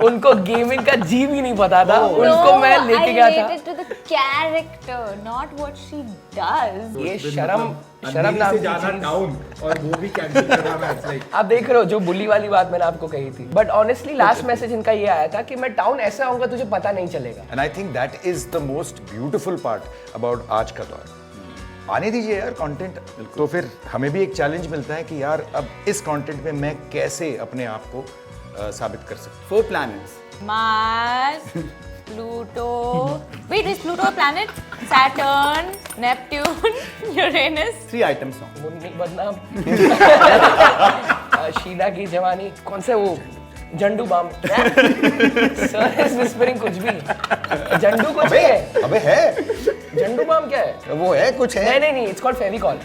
उनको गेमिंग का जी भी नहीं पता था। उनको मैं लेके गया था। to the character, not what she does. ये शर्म नाम की चीज टाउन और वो भी कैंसिल करा मैच लाइक आप देख रहे हो, जो बुली वाली बात मैंने आपको कही थी। बट ऑनेस्टली लास्ट मैसेज इनका ये आया था कि मैं टाउन ऐसा आऊंगा तुझे पता नहीं चलेगा। And I think that is the most beautiful part about आज का दौर। आने दीजिए यार कंटेंट, तो फिर हमें भी एक चैलेंज मिलता है कि यार अब इस कंटेंट में मैं कैसे अपने आप को साबित कर सकता 4 planets. Mars, Pluto. Wait, is Pluto a planet? Saturn, Neptune, Uranus. 3 item song. Munni बदनाम शीला की जवानी, कौन से वो झंडू बाम सर इज विस्परिंग कुछ भी। झंडू कुछ है, है। अबे है, झंडू बाम क्या है? वो है कुछ है। नहीं, it's called Fevicol.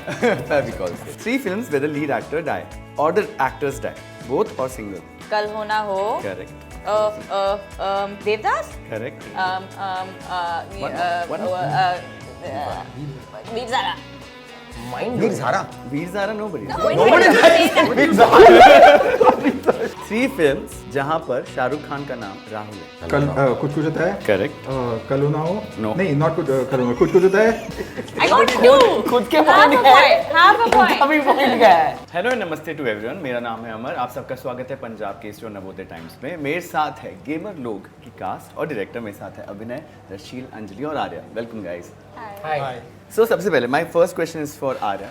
Fabicol. 3 films where the lead actor die or the actors die, both or single. कल हो ना हो. Correct. Devdas. Correct. Veer Zaara. Mind Veer Zaara. Veer Zara, nobody. Nobody. 3 films जहाँ पर शाहरुख खान का नाम राहुल है. कल कुछ कुछ होता है Correct. कल हो ना हो No. नहीं नॉट कुछ कल हो कुछ कुछ होता है I got 2. खुद के Half पॉइंट a है, point. Half a point. अभी पॉइंट गया है। हेलो नमस्ते टू एवरीवन, मेरा नाम है अमर। आप सबका स्वागत है पंजाब के स्टोर नवोदय टाइम्स में। मेरे साथ है गेमर लोग की कास्ट और डायरेक्टर। मेरे साथ है अभिनय, रशील, अंजलि और Arya. Welcome guys. Hi. So सबसे पहले my first question is for Arya.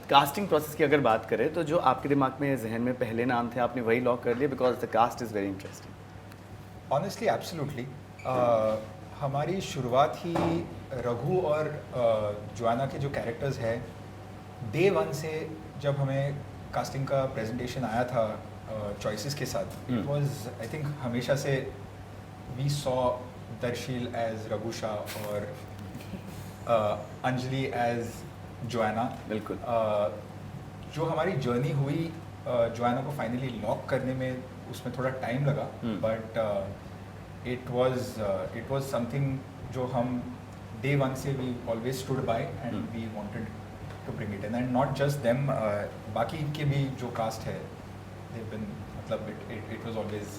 Casting process की अगर बात करें तो जो आपके दिमाग में जहन में पहले नाम थे आपने वही लॉक कर लिए because the cast is very interesting. Honestly absolutely हमारी शुरुआत ही रघु और जोआना के जो कैरेक्टर्स हैं डे 1 से जब हमें कास्टिंग का प्रेजेंटेशन आया था चॉइसेस के साथ, इट वाज आई थिंक हमेशा से वी सॉ दर्शील एज रघुशा और अंजलि एज जोआना। बिल्कुल। जो हमारी जर्नी हुई जोआना को फाइनली लॉक करने में उसमें थोड़ा टाइम लगा, बट इट वाज समथिंग जो हम डे 1 से we always stood by and we wanted to bring it in and not just them, बाकी के भी जो कास्ट है they've been मतलब it was always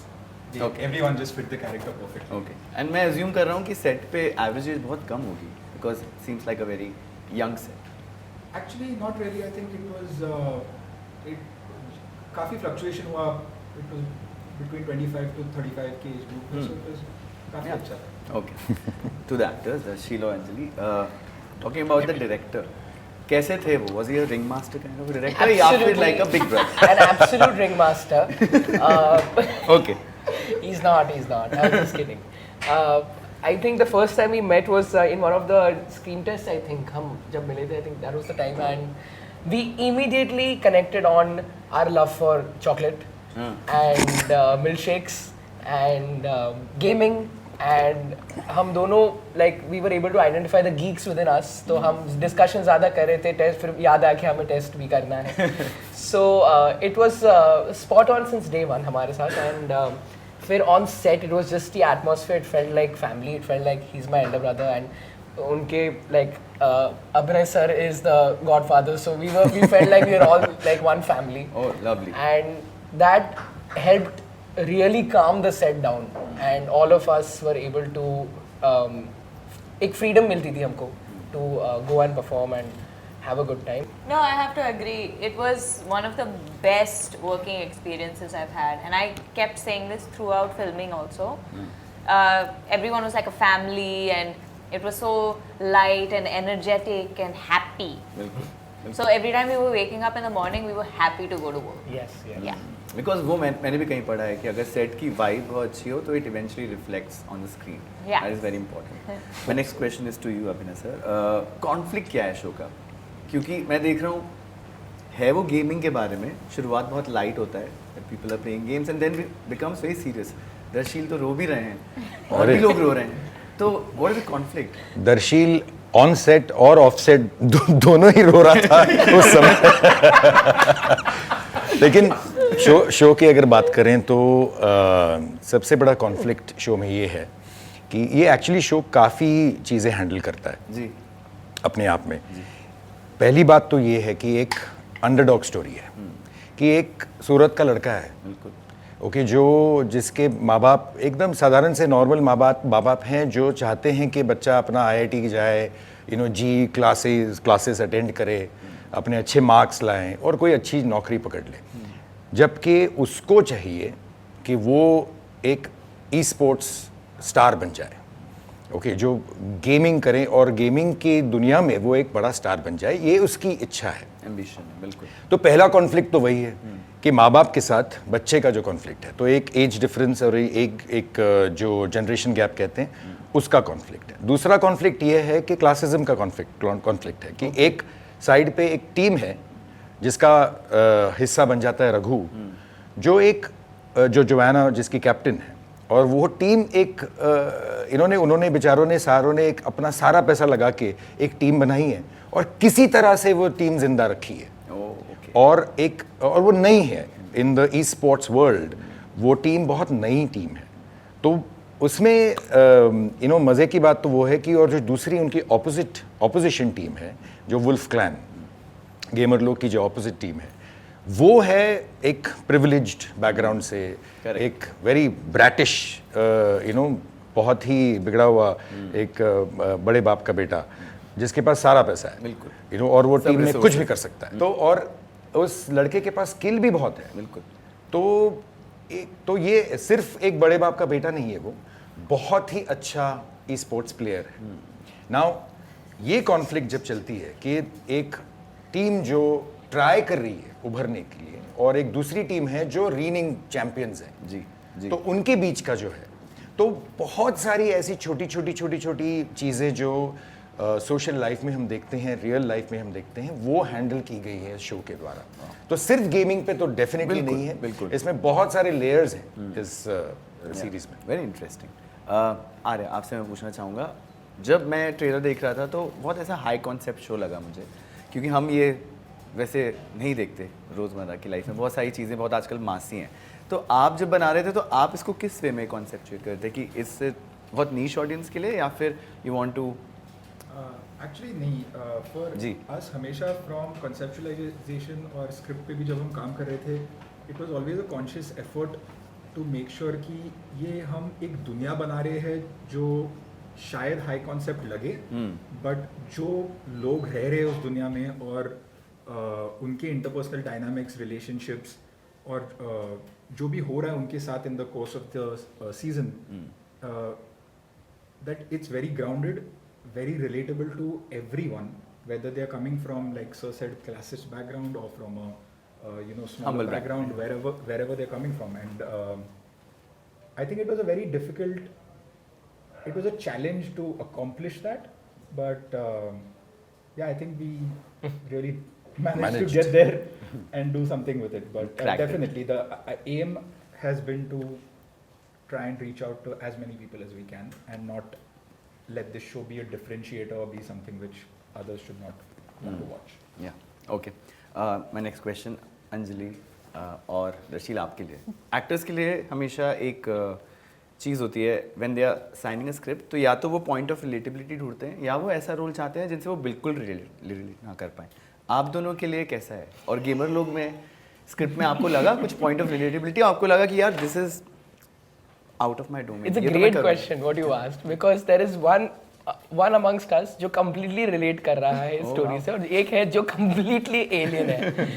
Okay. everyone just fit the character perfectly. Okay and मैं assume कर रहा हूँ कि सेट पे एवरेज एज बहुत कम होगी because seems like a very young set. Actually not really, I think it was काफ़ी fluctuation हुआ, it was between 25 to 35 के एज ग्रुप में, so it was काफ़ी अच्छा था। Okay. To the actors, Sheila and Anjali, talking about the director, कैसे थे वो? Was he a ring master kind of a director या फिर like a big brother? An absolute ringmaster. Okay. He's not. I'm just kidding. I think the first time we met was in one of the screen tests. I think हम जब मिले थे, I think that was the time, and we immediately connected on our love for chocolate and milkshakes and gaming. And हम दोनों like we were able to identify the geeks within us. तो हम discussion ज़्यादा कर रहे थे, test फिर याद आया कि हमें टेस्ट भी करना है. So it was spot on since day 1 हमारे साथ. And फिर on set it was just the atmosphere. It felt like family. It felt like he's my elder brother and उनके like Abhinay sir is the godfather. So we felt like we were all like one family. Oh, lovely. And that helped really calm the set down, and all of us were able to एक freedom मिलती थी हमको to go and perform and have a good time. No, I have to agree. It was one of the best working experiences I've had, and I kept saying this throughout filming also. Everyone was like a family, and it was so light and energetic and happy. बिल्कुल. So every time we were waking up in the morning, we were happy to go to work. Yes. Yeah. Because वो मैंने भी कहीं पढ़ा है कि अगर set की वाइब बहुत अच्छी हो तो it eventually reflects on the screen. Yeah. That is very important. My next question is to you Abhinay sir. Conflict क्या है शो का? क्योंकि मैं देख रहा हूँ है वो गेमिंग के बारे में, शुरुआत बहुत लाइट होता है, people are playing games and then becomes very serious. Darsheel तो रो भी रहे हैं और भी लोग रो रहे हैं, तो what is the conflict? Darsheel on set और ऑफ सेट दोनों ही रो रहा था उस समय। लेकिन शो की अगर बात करें तो सबसे बड़ा कॉन्फ्लिक्ट शो में ये है कि ये एक्चुअली शो काफ़ी चीज़ें हैंडल करता है जी अपने आप में। पहली बात तो ये है कि एक अंडरडॉग स्टोरी है कि एक सूरत का लड़का है, बिल्कुल। ओके जो जिसके माँ बाप एकदम साधारण से नॉर्मल माँ बाप हैं जो चाहते हैं कि बच्चा अपना IIT जाए, जी क्लासेस अटेंड करे, अपने अच्छे मार्क्स लाएं और कोई अच्छी नौकरी पकड़ ले, जबकि उसको चाहिए कि वो एक ई स्पोर्ट्स स्टार बन जाए। ओके जो गेमिंग करें और गेमिंग की दुनिया में वो एक बड़ा स्टार बन जाए, ये उसकी इच्छा है, एम्बिशन है, बिल्कुल। तो पहला कॉन्फ्लिक्ट तो वही है कि माँ बाप के साथ बच्चे का जो कॉन्फ्लिक्ट है, तो एक एज डिफरेंस और एक जो जनरेशन गैप कहते हैं उसका कॉन्फ्लिक्ट है। दूसरा कॉन्फ्लिक्ट ये है कि क्लासिज्म का कॉन्फ्लिक्ट है कि एक साइड पे एक टीम है जिसका हिस्सा बन जाता है रघु, जो जो जोआना जिसकी कैप्टन है, और वो टीम एक उन्होंने बेचारों ने सारों ने एक अपना सारा पैसा लगा के एक टीम बनाई है और किसी तरह से वो टीम जिंदा रखी है। और वो नई है in the e sports world, वो टीम बहुत नई टीम है। तो उसमें मज़े की बात तो वो है कि और जो दूसरी उनकी ऑपोजिशन टीम है जो वुल्फ क्लैन गेमर लोग की जो ऑपोजिट टीम है, वो है एक प्रिविलेज्ड बैकग्राउंड से, एक वेरी ब्रैटिश बहुत ही बिगड़ा हुआ एक बड़े बाप का बेटा जिसके पास सारा पैसा है, बिल्कुल और वो टीम में कुछ भी कर सकता है। तो और उस लड़के के पास स्किल भी बहुत है, बिल्कुल। तो ये सिर्फ एक बड़े बाप का बेटा नहीं है, वो बहुत ही अच्छा ई स्पोर्ट्स प्लेयर है। नाउ ये कॉन्फ्लिक्ट जब चलती है कि एक टीम जो ट्राई कर रही है उभरने के लिए और एक दूसरी टीम है जो रीनिंग चैंपियंस है जी, तो उनके बीच का जो है, तो बहुत सारी ऐसी छोटी चीज़ें जो सोशल लाइफ में हम देखते हैं, रियल लाइफ में हम देखते हैं, वो हैंडल की गई है शो के द्वारा। तो सिर्फ गेमिंग पे तो डेफिनेटली नहीं है, बिल्कुल इसमें बहुत सारे लेयर्स हैं इस सीरीज में। Very interesting. आर्य, आपसे मैं पूछना चाहूँगा, जब मैं ट्रेलर देख रहा था तो बहुत ऐसा हाई कॉन्सेप्ट शो लगा मुझे, क्योंकि हम ये वैसे नहीं देखते रोज़मर्रा की लाइफ में, बहुत सारी चीज़ें बहुत आजकल मासी हैं। तो आप जब बना रहे थे तो आप इसको किस वे में कॉन्सेप्चुएट करते कि इससे बहुत नीश ऑडियंस के लिए, या फिर यू वांट टू? एक्चुअली नहीं, फॉर अस हमेशा फ्रॉम कंसेप्चुअलाइजेशन और स्क्रिप्ट पे भी जब हम काम कर रहे थे, it was always a conscious effort to make sure कि ये हम एक दुनिया बना रहे हैं जो शायद हाई कॉन्सेप्ट लगे, बट जो लोग रह रहे हैं उस दुनिया में और उनके इंटरपर्सनल डायनामिक्स, रिलेशनशिप्स और जो भी हो रहा है उनके साथ in the course of the season, that it's very grounded, very relatable to everyone, whether they are coming from, like Sir said, classist background or from a small background, wherever they're coming from. And I think it was a very difficult, it was a challenge to accomplish that, but yeah, I think we really managed to get there and do something with it. But definitely the aim has been to try and reach out to as many people as we can and not let this show be a differentiator or be something which others should not want to watch. Yeah, okay. My next question, Anjali और रशील, आपके लिए, actors के लिए हमेशा एक चीज़ होती है when they are signing a script, तो या तो वो पॉइंट ऑफ रिलेटेबिलिटी ढूंढते हैं या वो ऐसा रोल चाहते हैं जिनसे वो बिल्कुल रिलेट ना कर पाएँ। आप दोनों के लिए कैसा है? और गेमर लोग में स्क्रिप्ट में आपको लगा कुछ पॉइंट ऑफ रिलेटेबिलिटी, आपको लगा कि यार this is out of my domain? It's a great question what you asked, because there is one amongst us जो completely relate कर रहा है इस story से, और एक है जो completely alien है.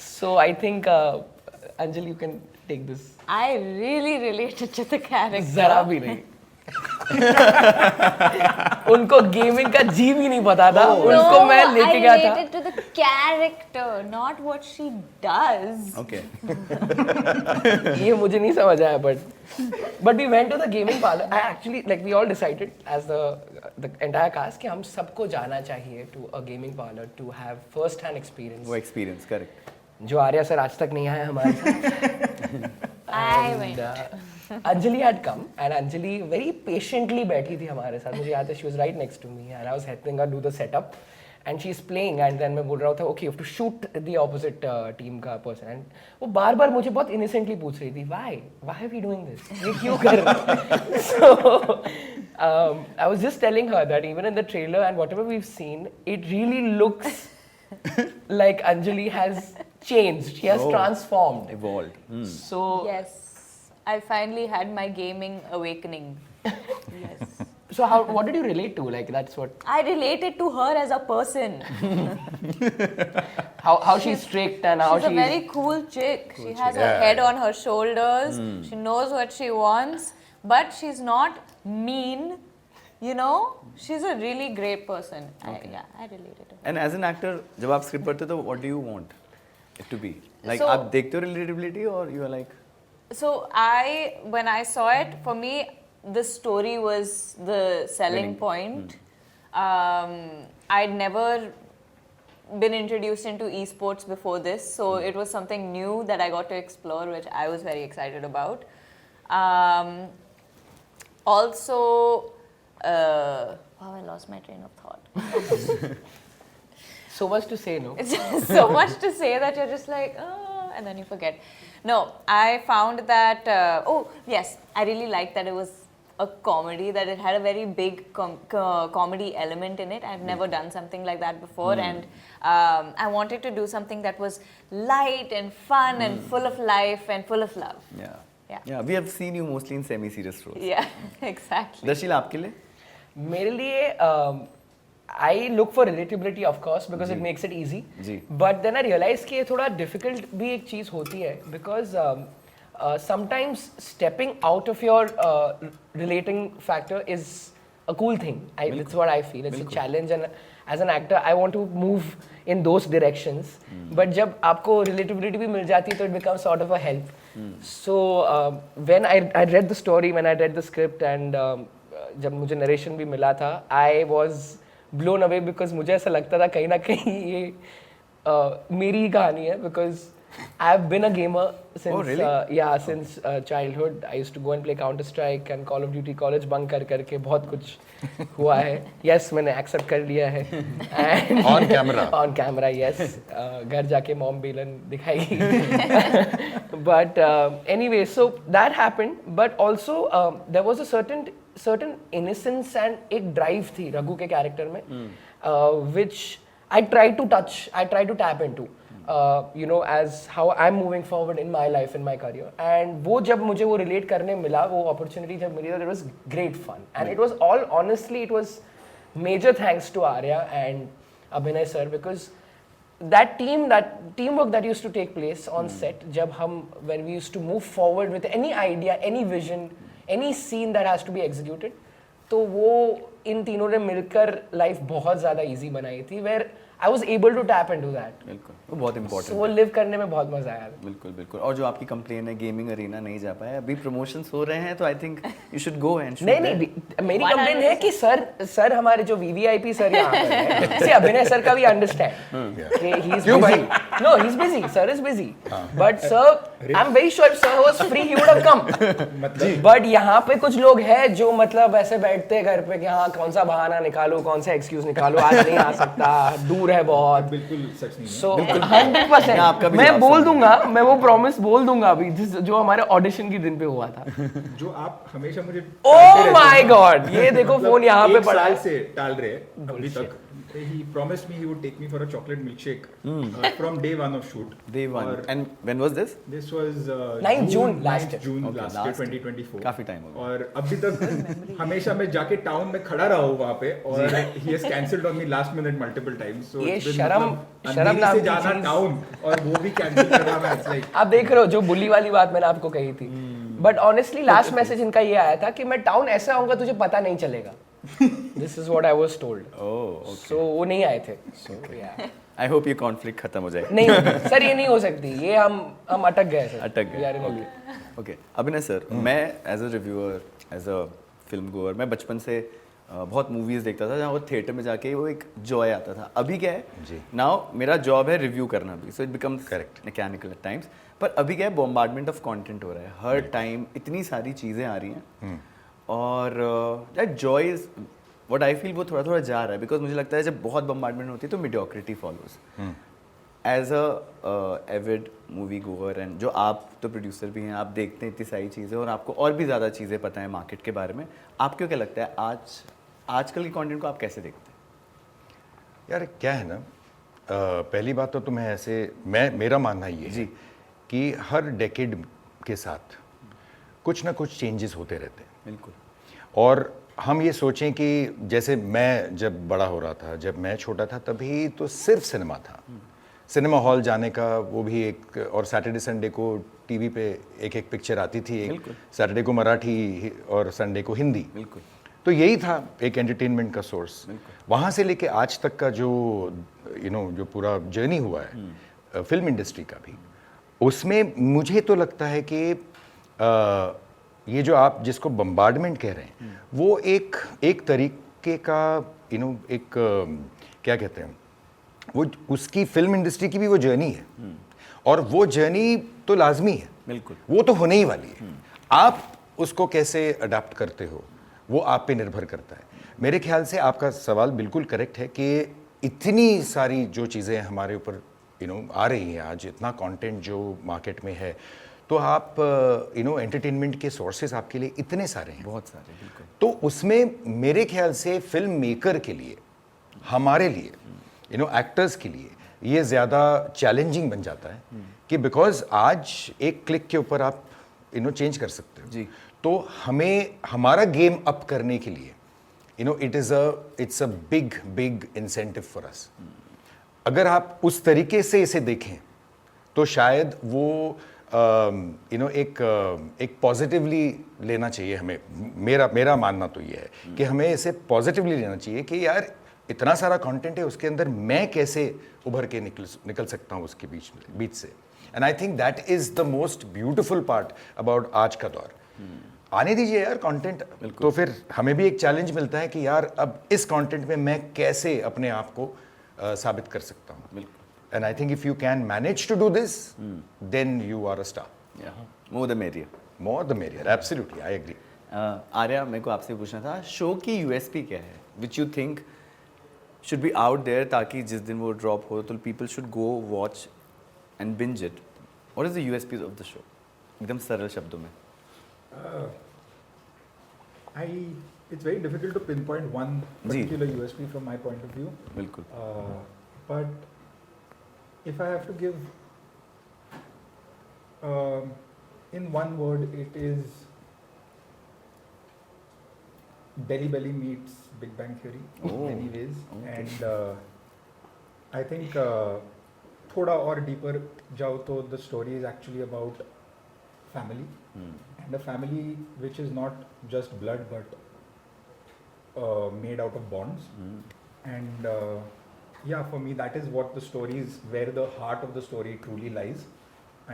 So I think Anjali, you can take this. I really related to the character. जरा भी नहीं. उनको गेमिंग का जी भी नहीं पता था, उनको मैं लेके गया था. I related to the character, not what she does. Okay. ये मुझे नहीं समझ आया, but we went to the gaming parlor. I actually, like, we all decided as the entire cast कि हम सबको जाना चाहिए to a gaming parlor to have first hand experience. वो experience, correct. जो आर्या सर आज तक नहीं आया हमारे साथ. I went. Anjali had come and Anjali very patiently बैठी थी हमारे साथ. मुझे याद है, she was right next to me and I was helping her do the setup and she's playing and then मैं बोल रहा था okay, you have to shoot the opposite team का person, and वो बार बार मुझे बहुत innocently पूछ रही थी why are we doing this, ये क्यों कर रहे हैं? So I was just telling her that even in the trailer and whatever we've seen, it really looks like Anjali has changed, she has transformed, Evolved. so Yes. I finally had my gaming awakening. Yes. So what did you relate to? Like that's what I related to her as a person. how she's strict and how She's a very cool chick. She has her Yeah. head on her shoulders. She knows what she wants, but she's not mean. You know, she's a really great person. I related to her. And as an actor, जब आप script पढ़ते हो तो what do you want it to be? Like So- आप देखते हो relatability or you are like So when I saw it, for me, the story was the selling Winning. point. I'd never been introduced into esports before this, so it was something new that I got to explore, which I was very excited about. Also, wow, I lost my train of thought. so much to say, no? It's just so much to say that you're just like, oh, and then you forget. No, I found that, oh, yes, I really liked that it was a comedy, that it had a very big comedy element in it. I've never done something like that before, and I wanted to do something that was light and fun and full of life and full of love. yeah, we have seen you mostly in semi-serious roles. Yeah, exactly. Darsheel आपके लिए मेरे लिए I look for relatability of course because it makes it easy. Ji. But then I realized कि ये थोड़ा difficult भी एक चीज़ होती है because sometimes stepping out of your relating factor is a cool thing. That's what I feel. It's a challenge, and as an actor, I want to move in those directions. But जब आपको relatability भी मिल जाती है तो it becomes sort of a help. So when I read the story, when I read the script, and जब मुझे narration भी मिला था, I was blown away because मुझे ऐसा लगता था कहीं ना कहीं ये मेरी ही कहानी है because I have been a gamer since Oh, really? since childhood. I used to go and play Counter Strike and Call of Duty college bunk करके बहुत कुछ हुआ है. Yes, मैंने accept कर लिया है. And On camera. On camera, yes. घर जाके mom बेलन दिखाएगी. But anyway, so that happened. But also there was a certain innocence and एक drive थी रघु के character में, which I tried to touch, I tried to tap into. You know, as how I'm moving forward in my life, in my career. And वो जब मुझे वो relate करने मिला, वो opportunity जब मिली, it was great fun. And it was all, honestly, it was major thanks to Arya and Abhinay sir because that teamwork that used to take place on set, जब हम, when we used to move forward with any idea, any vision, any scene that has to be executed, तो वो इन तीनों ने मिलकर life बहुत ज़्यादा easy बनाई थी, where I was able to tap into that. बिल्कुल वो बहुत So important वो है live करने में बहुत मजा आया. बिल्कुल बिल्कुल और जो आपकी कंप्लेन है गेमिंग अरीना नहीं जा पाया अभी प्रमोशंस हो रहे हैं तो I think you should go and नहीं मेरी कंप्लेन है कि सर हमारे जो वीवीआईपी सर यहाँ पर है, से अभिनय सर का भी अंडरस्टैंड कि he is busy. No he is busy, sir is busy, but sir I am very sure if sir was free he would have come. But यहाँ पे कुछ लोग हैं जो मतलब ऐसे बैठते हैं घर पे कि हाँ कौन सा बहाना निकालो, कौन सा एक्सक्यूज निकालो, आज नहीं आ सकता, दूर है बहुत. बिल्कुल सच नहीं है. सो मैं आपका 100% भी मैं जवाब बोल समझ दूंगा, मैं वो प्रॉमिस बोल दूंगा अभी जो हमारे ऑडिशन के दिन पे हुआ था. जो आप हमेशा मुझे ओह माय गॉड, ये देखो फोन यहाँ पे पड़ा साल है. से टाल रहे हैं अभी तक. He promised me he would take me for a chocolate milkshake from day one of shoot. Day one. और And when was this? This was 9th June last year. June Okay, last last year 2024. काफी time हो गया. और अभी तक हमेशा मैं जाके टाउन में खड़ा रहा हूँ वहाँ पे और he has cancelled on me last minute multiple times. So ये it's been शर्म मतलब नाम अंधेरी से की जाना चीज़. टाउन और वो भी कैंसिल करना मैं it's like आप देख रहे हो जो बुली वाली बात मैंने आपको कही थी. बट ऑनेस्टली लास्ट मैसेज इनका ये आया था कि मैं टाउन ऐसा आऊंगा तुझे पता नहीं चलेगा. This is what I was told. Oh, सो वो नहीं आए थे. So, yeah. I hope ये conflict खत्म हो जाए. नहीं होगी सर, ये नहीं हो सकती, ये हम अटक गए सर. अटक गए. We are in Okay. Okay. Abhinay sir, मैं as a reviewer, as a filmgoer, मैं बचपन से बहुत मूवीज देखता था जहाँ वो थिएटर में जाके वो एक जॉय आता था. अभी क्या है जी. नाउ मेरा जॉब है रिव्यू करना भी, so it becomes Correct. Mechanical at times. पर अभी क्या है बॉम्बार्डमेंट ऑफ कंटेंट हो रहा है हर टाइम, इतनी सारी चीज़ें आ रही हैं और that Joy is what I feel वो थोड़ा थोड़ा जा रहा है बिकॉज मुझे लगता है जब बहुत बॉम्बार्डमेंट होती है तो mediocrity follows. As a avid moviegoer and जो आप तो प्रोड्यूसर भी हैं, आप देखते हैं इतनी सारी चीज़ें और आपको और भी ज़्यादा चीज़ें पता है मार्केट के बारे में, आपको क्या लगता है आजकल के कंटेंट को आप कैसे देखते हैं? यार क्या है ना, पहली बात तो तुम्हें ऐसे मेरा मानना ये जी. है कि हर डेकेड के साथ कुछ ना कुछ चेंजेस होते रहते हैं। बिल्कुल। और हम ये सोचें कि जैसे मैं जब बड़ा हो रहा था, जब मैं छोटा था, तभी तो सिर्फ सिनेमा था। सिनेमा हॉल जाने का वो भी एक, और सैटरडे संडे को टीवी पे एक एक पिक्चर आती थी, एक सैटरडे को मराठी और संडे को हिंदी। बिल्कुल। तो यही था एक एंटरटेनमेंट का सोर्स। वहाँ से लेके आज तक का जो जो पूरा जर्नी हुआ है फिल्म इंडस्ट्री का भी, उसमें मुझे तो लगता है कि ये जो आप जिसको बम्बार्डमेंट कह रहे हैं, वो एक तरीके का एक क्या कहते हैं, वो उसकी फिल्म इंडस्ट्री की भी वो जर्नी है, और वो जर्नी तो लाजमी है। बिल्कुल। वो तो होने ही वाली है। आप उसको कैसे अडाप्ट करते हो वो आप पे निर्भर करता है। मेरे ख्याल से आपका सवाल बिल्कुल करेक्ट है कि इतनी सारी जो चीज़ें हमारे ऊपर आ रही हैं आज, इतना कंटेंट जो मार्केट में है, तो आप एंटरटेनमेंट के सोर्सेज आपके लिए इतने सारे हैं, बहुत सारे। बिल्कुल। तो उसमें मेरे ख्याल से फिल्म मेकर के लिए, हमारे लिए, एक्टर्स के लिए ये ज़्यादा चैलेंजिंग बन जाता है कि बिकॉज आज एक क्लिक के ऊपर आप चेंज कर सकते हो। जी। तो हमें हमारा गेम अप करने के लिए it's a big incentive for us. अगर आप उस तरीके से इसे देखें तो शायद वो एक पॉजिटिवली लेना चाहिए हमें। मेरा मानना तो ये है कि हमें इसे पॉजिटिवली लेना चाहिए कि यार इतना सारा कंटेंट है, उसके अंदर मैं कैसे उभर के निकल सकता हूँ उसके बीच से। And I think that is the most beautiful part about आज का दौर। आने दीजिए यार कंटेंट, तो फिर हमें भी एक चैलेंज मिलता है कि यार अब इस कंटेंट में मैं कैसे अपने आप को साबित कर सकता हूँ। बिल्कुल। And I think if you can manage to do this, then you are a star. More the merrier. More the merrier, absolutely, I agree. Arya, मेरे को आपसे पूछना था, शो की यूएसपी क्या है which you think should be out there, ताकि जिस दिन वो ड्रॉप हो तो people should go watch and binge it. What is the USP of the show, एकदम सरल शब्दों में? It's very difficult to pinpoint one particular USP from my point of view. बिल्कुल। But if I have to give in one word, it is Delhi Belly meets Big Bang Theory in many ways. Okay. And I think थोड़ा और deeper जाओ तो the story is actually about family. And a family which is not just blood but made out of bonds. And yeah, for me that is what the story is, where the heart of the story truly lies.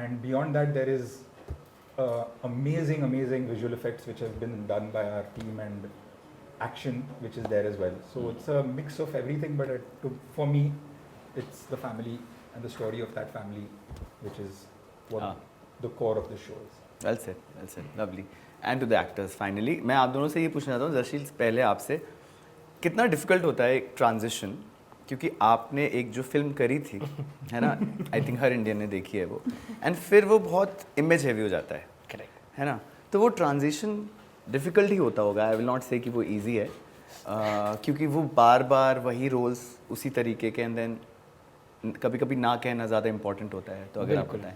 And beyond that there is amazing visual effects which have been done by our team, and action which is there as well. So it's a mix of everything, but for me it's the family and the story of that family which is what the core of the show is. Well said, lovely. And to the actors, finally मैं आप दोनों से ये पूछना चाहता हूँ, दर्शील पहले आपसे, कितना डिफिकल्ट होता है एक ट्रांजिशन, क्योंकि आपने एक जो फिल्म करी थी है ना, आई थिंक हर इंडियन ने देखी है वो, एंड फिर वो बहुत इमेज हैवी हो जाता है, करेक्ट है ना, तो वो ट्रांजिशन डिफिकल्ट ही होता होगा। आई विल नॉट से कि वो ईजी है, क्योंकि वो बार बार वही रोल्स उसी तरीके के, एंड देन कभी कभी ना कहना ज़्यादा इंपॉर्टेंट होता है। तो अगर आप बताएं।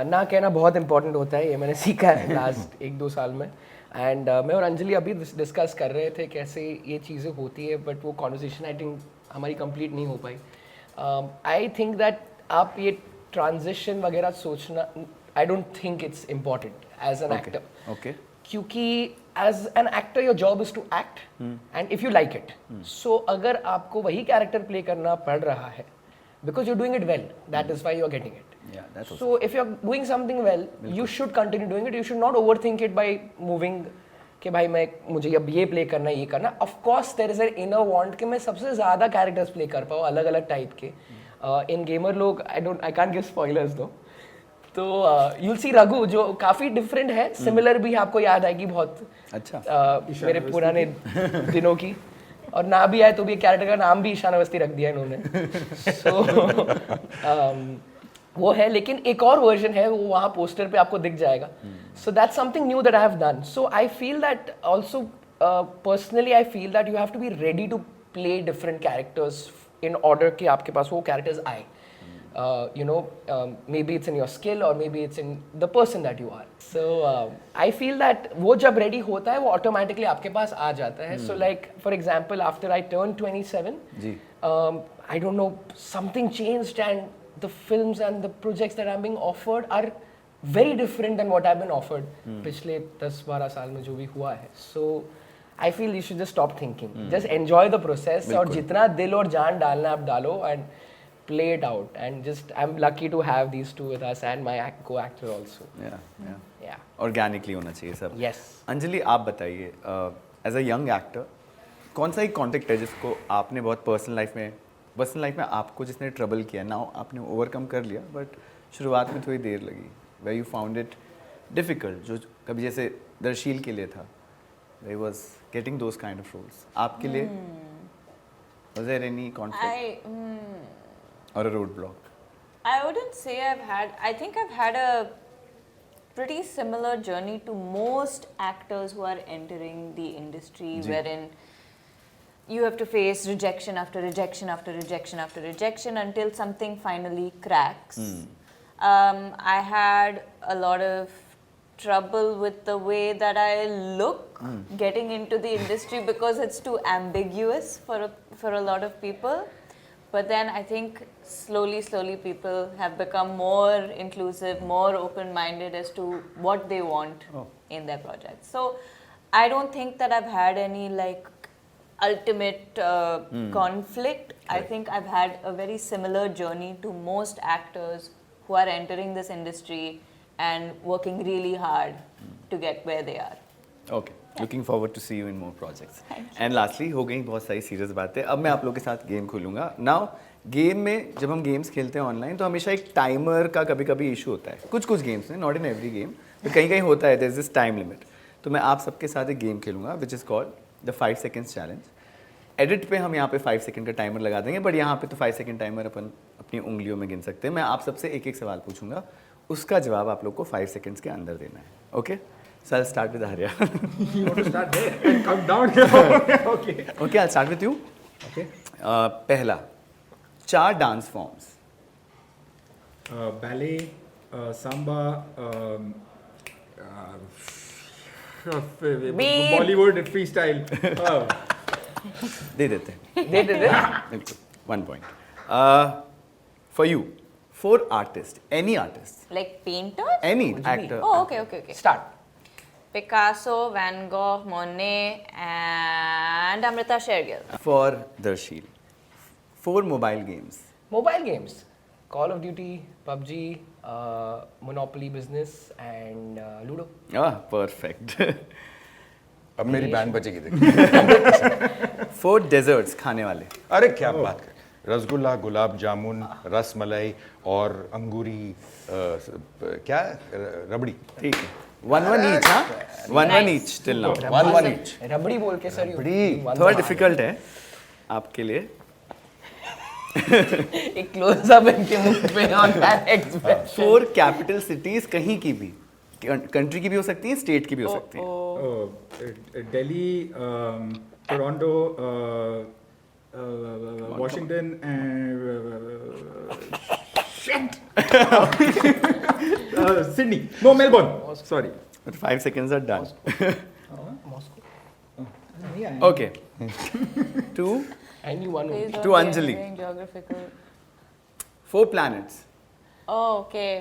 ना कहना बहुत इंपॉर्टेंट होता है, ये मैंने सीखा है लास्ट 1-2 साल में। एंड मैं और अंजलि अभी डिस्कस कर रहे थे कैसे ये चीज़ें होती है, बट वो कॉन्वर्सेशन आई थिंक हमारी कंप्लीट नहीं हो पाई। आई थिंक दैट आप ये ट्रांजिशन वगैरह सोचना, I don't think it's important as an actor. Okay. क्योंकि as an actor your job is to act and if you like it, so अगर आपको वही कैरेक्टर प्ले करना पड़ रहा है because you're doing it well, that is why you're getting it. Yeah, that's so if you're doing something well, you should continue doing it. You should not overthink it by moving कि भाई मुझे अब ये play करना है, ये करना। Of course there is an inner want कि मैं सबसे ज़्यादा कैरेक्टर्स प्ले कर पाऊँ, अलग अलग टाइप के। इन गेमर लोग आई कांट गिव स्पॉयलर्स दो, तो यूल सी रघु जो काफ़ी डिफरेंट है, सिमिलर भी आपको याद आएगी बहुत। अच्छा। मेरे पुराने दिनों की, और ना भी आए तो भी कैरेक्टर का नाम भी ईशान अवस्थी रख दिया इन्होंने। सो वो है, लेकिन एक और वर्जन है, वो वहाँ पोस्टर पे आपको दिख जाएगा। So that's something new that I have done. So I feel that also personally I feel that you have to be ready to play different characters in order कि आपके पास वो कैरेक्टर्स आए। maybe it's in your skill or maybe it's in the person that you are. So I feel that वो जब ready होता है वो automatically आपके पास आ जाता है. So like for example, after I turned 27, I don't know, something changed and the films and the projects that I'm being offered are very different than what I've been offered पिछले 10-12 साल में जो भी हुआ है. So I feel you should just stop thinking. Just enjoy the process और जितना दिल और जान डालना आप डालो and play it out. And just I'm lucky to have these two with us and my co-actor also. Yeah. Organically होना चाहिए सब. Yes. अंजलि आप बताइए, एज अ यंग एक्टर कौन सा एक कॉन्टेक्ट है जिसको आपने बहुत पर्सनल लाइफ में आपको जिसने ट्रबल किया, नाउ आपने ओवरकम कर लिया बट शुरुआत में थोड़ी देर लगी, where you found it difficult, जो कभी जैसे दर्शील के लिए था, where was getting those kind of roles, आपके लिए was there any conflict or a roadblock? I wouldn't say I think I've had a pretty similar journey to most actors who are entering the industry, wherein you have to face rejection after rejection after rejection after rejection until something finally cracks. I had a lot of trouble with the way that I look getting into the industry because it's too ambiguous for a lot of people. But then I think slowly people have become more inclusive, more open-minded as to what they want in their projects. So I don't think that I've had any like ultimate conflict. I think I've had a very similar journey to most actors who are entering this industry and working really hard to get where they are. Okay. Looking forward to see you in more projects. And lastly, हो गई बहुत सारी serious बातें. अब मैं आप लोगों के साथ गेम खोलूँगा. Now, गेम में जब हम गेम्स खेलते हैं ऑनलाइन तो हमेशा एक टाइमर का कभी इशू होता है. कुछ गेम्स में, नॉट इन एवरी गेम, तो कहीं होता है, there is this time limit. तो मैं आप सबके साथ एक गेम खेलूँगा which is called the 5 seconds challenge. Edit पे हम यहाँ पे 5 सेकंड का टाइमर लगा देंगे, बट यहाँ पे तो 5 सेकंड टाइमर अपन अपनी उंगलियों में गिन सकते हैं. मैं आप सबसे एक सवाल पूछूंगा, उसका जवाब आप लोग को 5 सेकंड्स के अंदर देना है. Okay? So I'll start with Arya. You want to start there and come down? Okay. Okay, I'll start with you. Okay. पहला, 4 dance forms. Ballet, samba, Bollywood, freestyle. दे देते हैं. They did it. बिल्कुल. 1 point. For you, 4 artists, any artist, Like painters? any actor. Oh, okay. Start. Picasso, Van Gogh, Monet, and Amrita Shergill. For Darshil, 4 mobile games. Mobile games. Call of Duty, PUBG, Monopoly Business and Ludo. Perfect. अब मेरी band बचेगी देख. 4 desserts खाने वाले. अरे क्या बात कर, रसगुल्ला, गुलाब जामुन, रस मलाई और अंगूरी, क्या रबड़ी. ठीक है. 1 each, हाँ? 1 each till now. 1 each. रबड़ी बोल के सर. रबड़ी. थोड़ा डिफिकल्ट है आपके लिए. एक क्लोज अप इनके मुंह पे on that expression. 4 capital cities कहीं की भी, कंट्री की भी हो सकती है, स्टेट की भी हो सकती है. Delhi, Toronto, Washington, and Sydney. No, Melbourne. Sorry. 5 seconds are done. Yeah. Okay. 2. I knew one. Please don't To be Anjali. anything geographical. 4 planets. Oh, okay.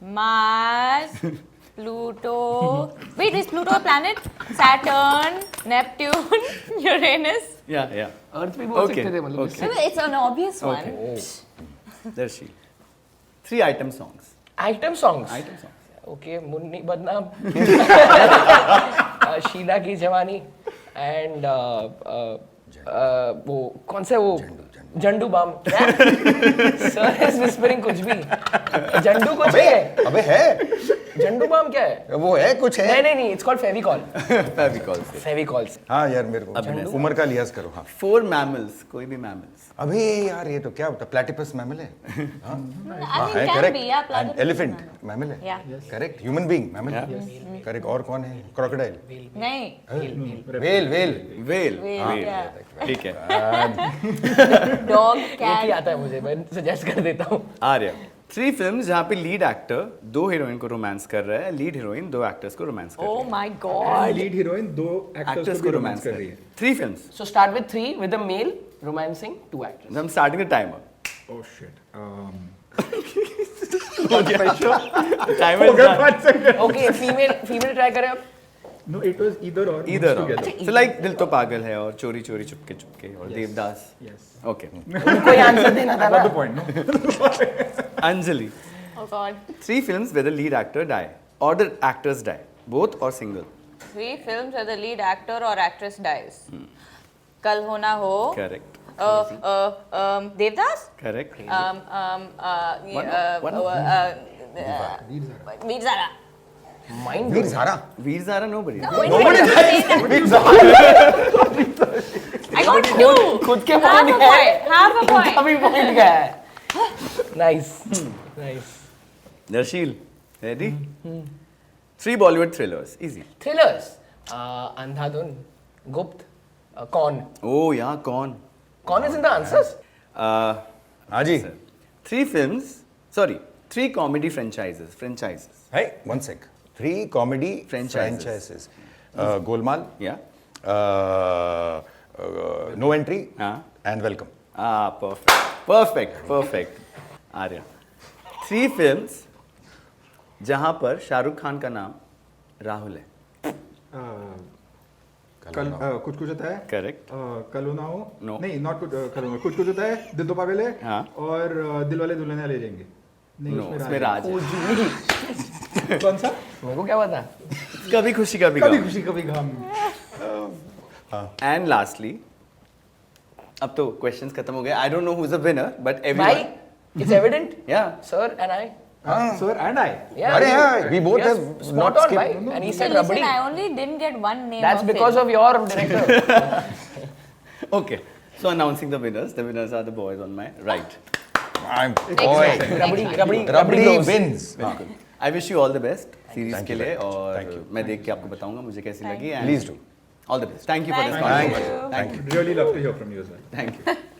Mars, Pluto. Wait, is Pluto a planet? Saturn, Neptune, Uranus. Yeah. अर्थ भी बोल Okay, सकते थे मतलब. okay. It's an obvious one. Darshil. 3 item songs. Item songs. Item songs. Okay, Munni बदनाम. शीला की जवानी and वो कौन सा वो झंडू बाम. सर इज विस्परिंग कुछ भी. झंडू कुछ है. अबे है, झंडू बाम क्या है? वो है कुछ है. नहीं, इट्स कॉल्ड फेविकॉल. Fevicol से. फेविकॉल. हाँ यार मेरे को उम्र का लिहाज करो. हाँ 4 mammals. कोई भी mammals. अबे यार ये तो क्या होता है, प्लेटिपस मैमल है. हाँ I mean, है, can correct. be, yeah, platypus elephant mammal. Mammal है. Yeah. Correct. Human being mammal है. करेक्ट. और कौन है? क्रोकोडाइल. नहीं. वेल. Whale. Whale, yeah. ठीक है. dog, एक ही cat. आता है मुझे, मैं सजेस्ट कर देता हूँ. आर्या 3 फिल्म्स जहाँ पे लीड एक्टर 2 हीरोइन को रोमांस कर रहा है, लीड हीरोइन 2 एक्टर्स को रोमांस कर रही Oh है. my god. Lead heroine 2 actors को रोमांस कर रही है. 3 films. So start with 3 with a male romancing 2 actors. I'm starting the timer. Oh shit. Timer is done. Okay, female try करें अब. No, it was either or. Either mixed or. together. So like दिल तो पागल है और चोरी चोरी चुपके चुपके और देवदास. Yes. Okay. उनको ही आंसर देना था I got ना. the point. No. Anjali. Oh god. 3 films where the lead actor die or the actors die, both or single. 3 films where the lead actor or actress dies. Kal Ho Na Ho. Correct. Devdas. Correct. Veer Zara. Mind Veer Zaara Veer Zara, nobody. I got 2. खुद के Half point a है. point. Half a point. अभी point का है. Nice. Nice. Darshil, ready? 3 Bollywood thrillers, easy. Thrillers. Andhadhun, Gupt, Con. Oh yeah, Con. Con is in the answers. हाँ जी. 3 films, sorry, 3 comedy franchises. Hey, 1 sec. 3 comedy Franchises. franchises. Golmaal, Yeah. No Entry, हाँ. and Welcome. Perfect. Arya 3 films जहाँ पर शाहरुख खान का नाम राहुल है. कल कुछ कुछ होता है. Correct. कल हो ना हो. No. नहीं, not कल हो ना. कुछ कुछ होता है. दिल तो पागल है. हाँ. और दिल वाले दुल्हनिया ले जाएंगे. नहीं, No, उसमें राज है. कौन सा? मेरे को क्या पता? कभी खुशी कभी कभी गम. खुशी कभी गम. And lastly, अब तो questions खत्म हो गए. I don't know who's the winner, but Why? everyone. It's evident. Yeah. Sir and I. Sir and I. Yeah. अरे हाँ, we both Yes, have spot not on, skipped. right? And he So said listen, Rabdi. I only didn't get one name. That's because of your director. Okay. So announcing the winners. The winners are the boys on my right. I'm Next boy. one. Rabdi wins. बिल्कुल. I wish you all the best series Thank के you लिए very much. और Thank you. मैं देख के आपको बताऊंगा मुझे कैसी लगी. and Please do. All the best. Thank you for this Thank conversation. you. Thank you. Really love to hear from you as well. Thank you.